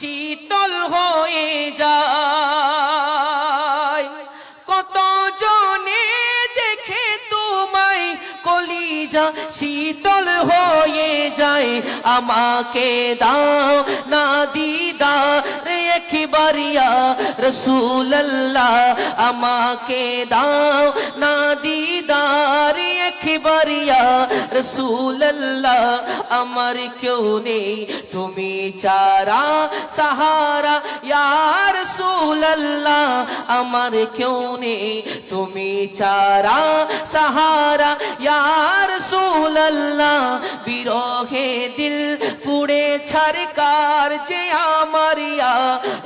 শীতল হয়ে যায়। কত জনে দেখে তোমায় কলিজা শীতল হয়ে যায়। আমাকে দাও না দিদার একবার ইয়া রাসূলুল্লাহ, আমাকে দাও না দিদার একবার ইয়া রাসূলুল্লাহ। আমার কেউ নেই তুমি ছাড়া সাহারা ইয়া রাসূলুল্লাহ, আমার কেউ নেই তুমি ছাড়া সাহারা ইয়া রাসূলুল্লাহ। বিরহে দিল পুড়ে ছারকার যে আমার ইয়া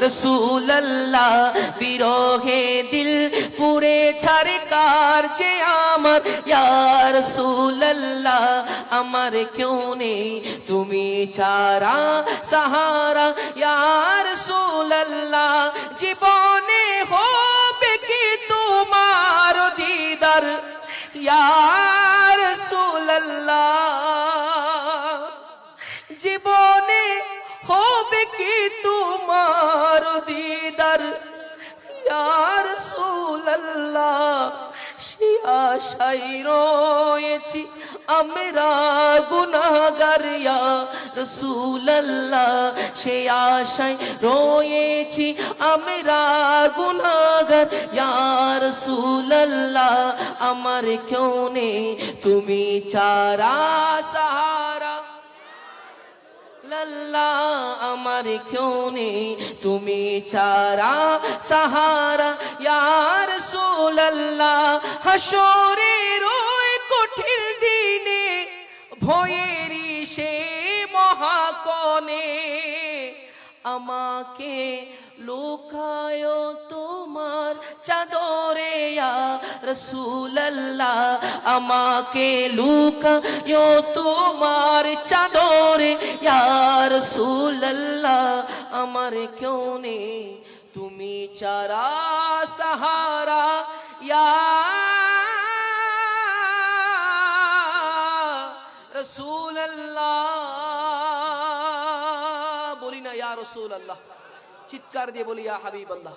রাসূলুল্লাহ, বিরহে দিল পুড়ে ছারকার যে আমার ইয়া রাসূলুল্লাহ। আমার কেউ নেই তুমি ছাড়া সাহারা ইয়া রাসূলুল্লাহ। জীবনে হবে কি তোমার দিদার ইয়া রাসূলুল্লাহ, জীবনে হবে কি তোমার দিদার ইয়া রাসূলুল্লাহ। সে আশায় রয়েছি আমরা গুনাহগার ইয়া রাসূলুল্লাহ, সে আশায় রয়েছি আমরা গুনাহগার ইয়া রাসূলুল্লাহ। আমার কেউ নেই তুমি ছাড়া সাহারা লাল্লাহ, আমার কেউ নেই তুমি ছাড়া সাহারা ইয়া রাসূলুল্লাহ। হাসরের ওই কঠিন দিনে ভয়েরই সে মহাকনে আমাকে লুকায় তোমার চাদরে ইয়া রাসূলুল্লাহ, আমাকে লুকায় তোমার চাদরে ইয়া রাসূলুল্লাহ। আমার কেউ নেই তুমি ছাড়া সাহারা ইয়া রাসূলুল্লাহ। বলি না ইয়া রাসূলুল্লাহ, চিৎকার দিয়ে বলি ইয়া হাবিবাল্লাহ।